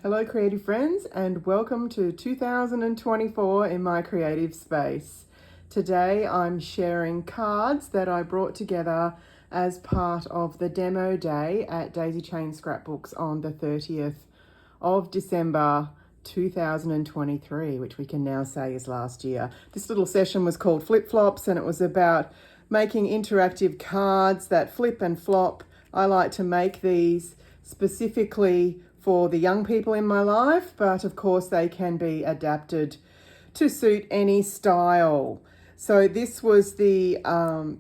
Hello creative friends, and welcome to 2024 in my creative space. Today I'm sharing cards that I brought together as part of the demo day at Daisy Chain Scrapbooks on the 30th of December 2023, which we can now say is last year. This little session was called Flip Flops, and it was about making interactive cards that flip and flop. I like to make these specifically for the young people in my life, but of course they can be adapted to suit any style. So this was the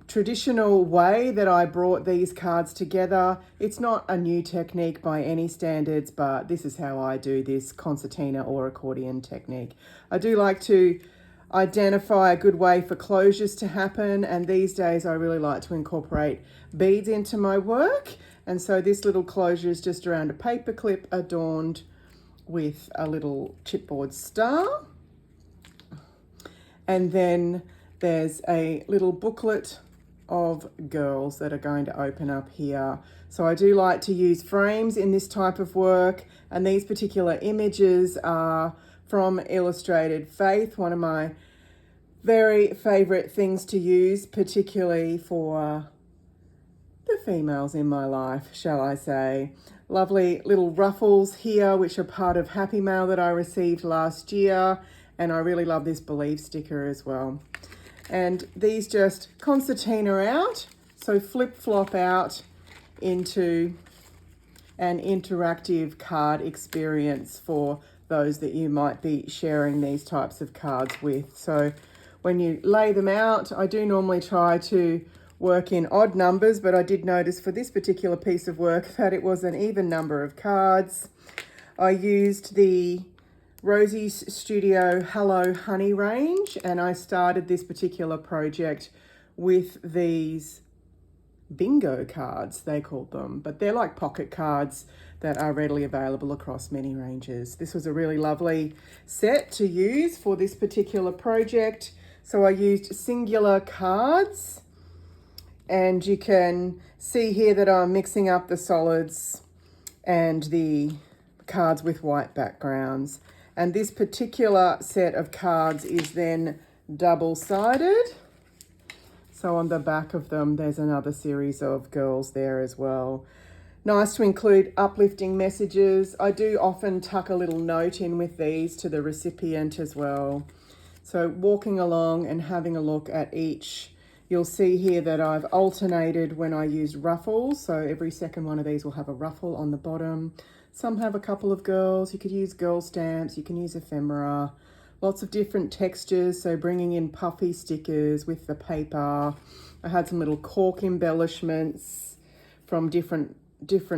traditional way that I brought these cards together. It's not a new technique by any standards, but this is how I do this concertina or accordion technique. I do like to identify a good way for closures to happen, and these days I really like to incorporate beads into my work. And so this little closure is just around a paper clip adorned with a little chipboard star. And then there's a little booklet of girls that are going to open up here. So I do like to use frames in this type of work, and these particular images are from Illustrated Faith, one of my very favorite things to use, particularly for the females in my life, shall I say. Lovely little ruffles here, which are part of Happy Mail that I received last year. And I really love this Believe sticker as well. And these just concertina out, so flip flop out into an interactive card experience for those that you might be sharing these types of cards with. So when you lay them out, I do normally try to work in odd numbers, but I did notice for this particular piece of work that it was an even number of cards. I used the Rosie's Studio Hello Honey range, and I started this particular project with these bingo cards, they called them, but they're like pocket cards that are readily available across many ranges. This was a really lovely set to use for this particular project. So I used singular cards, and you can see here that I'm mixing up the solids and the cards with white backgrounds. And this particular set of cards is then double-sided. So on the back of them, there's another series of girls there as well. Nice to include uplifting messages. I do often tuck a little note in with these to the recipient as well. So walking along and having a look at each, you'll see here that I've alternated when I used ruffles. So every second one of these will have a ruffle on the bottom. Some have a couple of girls. You could use girl stamps, you can use ephemera, lots of different textures. So bringing in puffy stickers with the paper. I had some little cork embellishments from different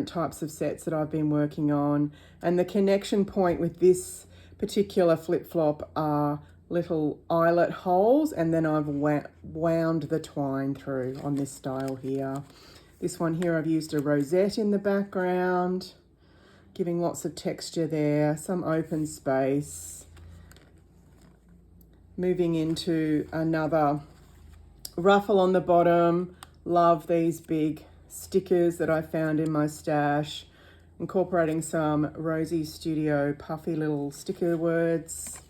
types of sets that I've been working on. And the connection point with this particular flip-flop are little eyelet holes, and then I've wound the twine through on this style here. This one here, I've used a rosette in the background, giving lots of texture there, some open space. Moving into another ruffle on the bottom. Love these big stickers that I found in my stash, incorporating some Rosie Studio puffy little sticker words.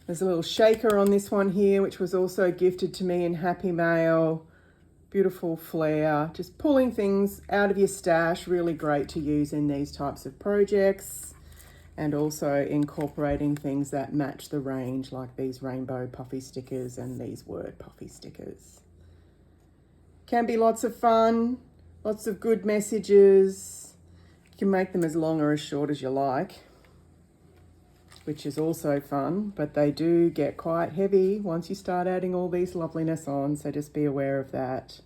There's a little shaker on this one here, which was also gifted to me in Happy Mail. Beautiful flair, just pulling things out of your stash, really great to use in these types of projects. And also incorporating things that match the range, like these rainbow puffy stickers and these word puffy stickers. Can be lots of fun, lots of good messages. You can make them as long or as short as you like, which is also fun, but they do get quite heavy once you start adding all these loveliness on, so just be aware of that.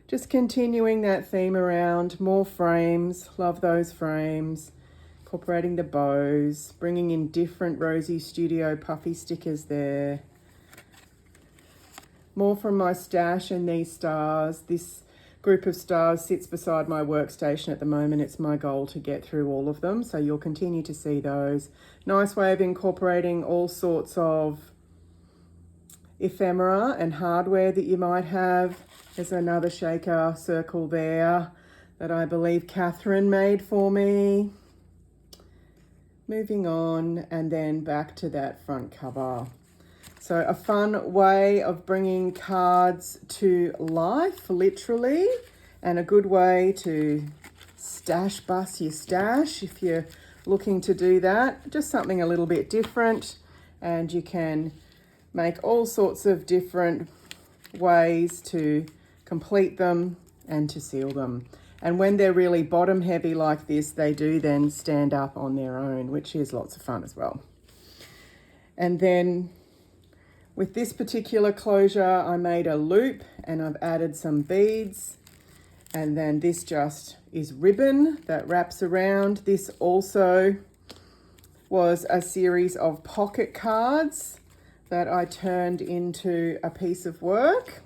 Just continuing that theme around, more frames, love those frames, incorporating the bows, bringing in different Rosie Studio puffy stickers there. More from my stash and these stars. This group of stars sits beside my workstation at the moment. It's my goal to get through all of them, so you'll continue to see those. Nice way of incorporating all sorts of ephemera and hardware that you might have. There's another shaker circle there that I believe Catherine made for me. moving on, and then back to that front cover. So a fun way of bringing cards to life, literally, and a good way to stash bust your stash if you're looking to do that. Just something a little bit different, and you can make all sorts of different ways to complete them and to seal them. And when they're really bottom heavy like this, they do then stand up on their own, which is lots of fun as well. And then with this particular closure, I made a loop and I've added some beads. And then this just is ribbon that wraps around. This also was a series of pocket cards that I turned into a piece of work.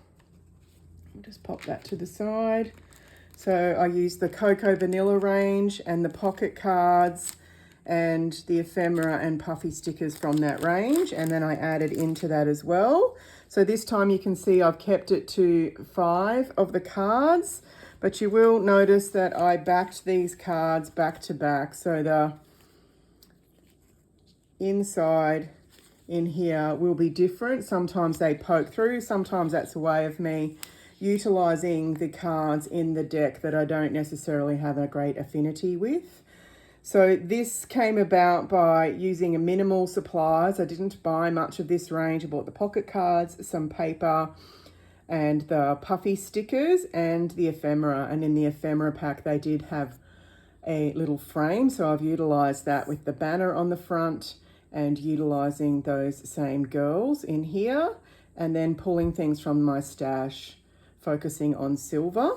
I'll just pop that to the side. So I used the Cocoa Vanilla range and the pocket cards and the ephemera and puffy stickers from that range, and then I added into that as well. So this time you can see I've kept it to 5 of the cards, but you will notice that I backed these cards back to back, so the inside in here will be different. Sometimes they poke through, sometimes that's a way of me utilizing the cards in the deck that I don't necessarily have a great affinity with. So this came about by using a minimal supplies. I didn't buy much of this range. I bought the pocket cards, some paper, and the puffy stickers and the ephemera. And in the ephemera pack, they did have a little frame. So I've utilized that with the banner on the front and utilizing those same girls in here, and then pulling things from my stash, focusing on silver.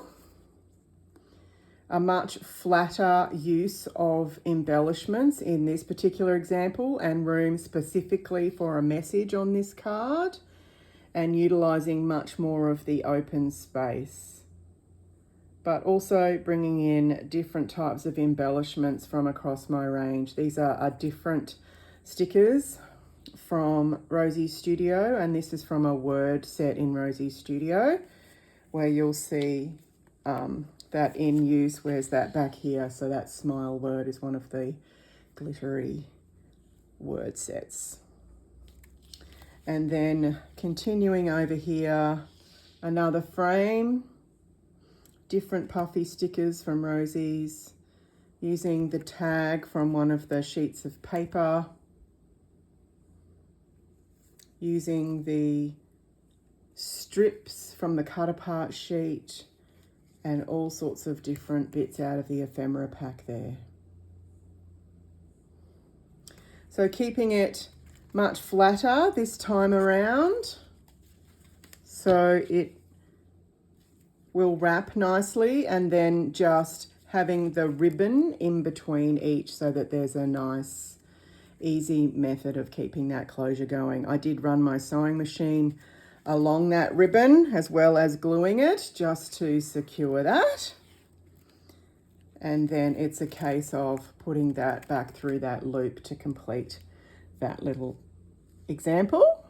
A much flatter use of embellishments in this particular example, and room specifically for a message on this card, and utilizing much more of the open space, but also bringing in different types of embellishments from across my range. These are different stickers from Rosie's Studio, and this is from a word set in Rosie's Studio, where you'll see that in use. Where's that back here? So that smile word is one of the glittery word sets. And then continuing over here, another frame, different puffy stickers from Rosie's, using the tag from one of the sheets of paper, using the strips from the cut apart sheet, and all sorts of different bits out of the ephemera pack there. So keeping it much flatter this time around, so it will wrap nicely, and then just having the ribbon in between each so that there's a nice, easy method of keeping that closure going. I did run my sewing machine along that ribbon as well as gluing it just to secure that, and then it's a case of putting that back through that loop to complete that little example.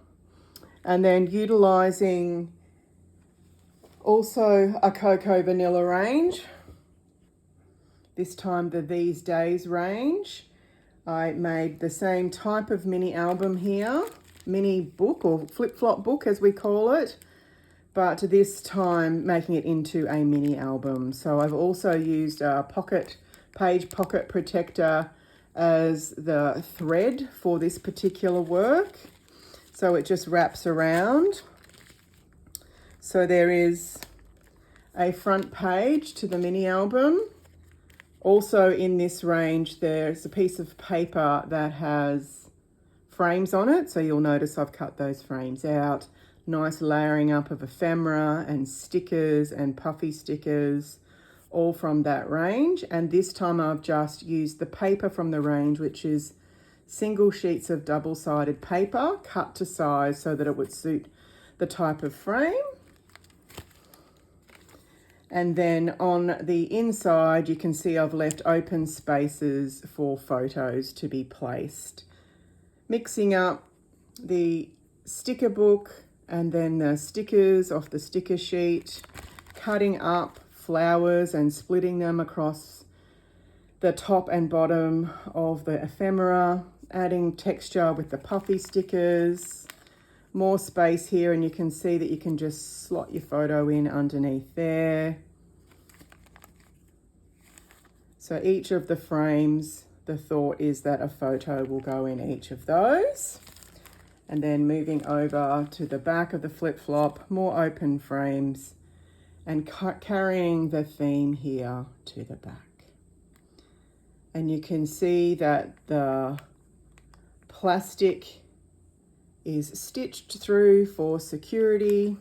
And then utilizing also a Cocoa Vanilla range, this time the These Days range. I made the same type of mini album here, mini book or flip-flop book as we call it, but this time making it into a mini album. So I've also used a page pocket protector as the thread for this particular work, so it just wraps around. So there is a front page to the mini album. Also in this range there's a piece of paper that has frames on it, so you'll notice I've cut those frames out. Nice layering up of ephemera and stickers and puffy stickers, all from that range. And this time I've just used the paper from the range, which is single sheets of double-sided paper cut to size so that it would suit the type of frame. And then on the inside you can see I've left open spaces for photos to be placed, mixing up the sticker book and then the stickers off the sticker sheet, cutting up flowers and splitting them across the top and bottom of the ephemera, adding texture with the puffy stickers. More space here, and you can see that you can just slot your photo in underneath there. So each of the frames, the thought is that a photo will go in each of those. And then moving over to the back of the flip-flop, more open frames, and carrying the theme here to the back. And you can see that the plastic is stitched through for security.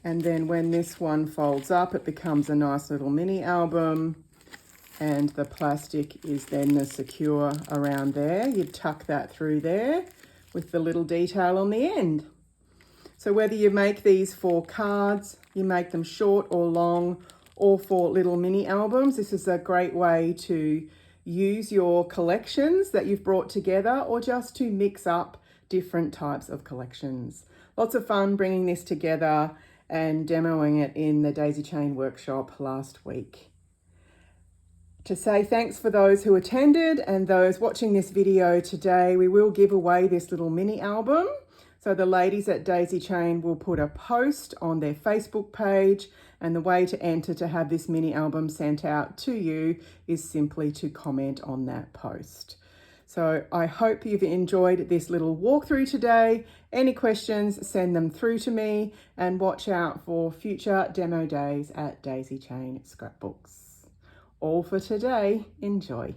And then when this one folds up, it becomes a nice little mini album. And the plastic is then the secure around there. You tuck that through there with the little detail on the end. So whether you make these for cards, you make them short or long, or for little mini albums, this is a great way to use your collections that you've brought together, or just to mix up different types of collections. Lots of fun bringing this together and demoing it in the Daisy Chain workshop last week. To say thanks for those who attended and those watching this video today, we will give away this little mini album. So the ladies at Daisy Chain will put a post on their Facebook page, and the way to enter to have this mini album sent out to you is simply to comment on that post. So I hope you've enjoyed this little walkthrough today. Any questions, send them through to me, and watch out for future demo days at Daisy Chain Scrapbooks. All for today. Enjoy.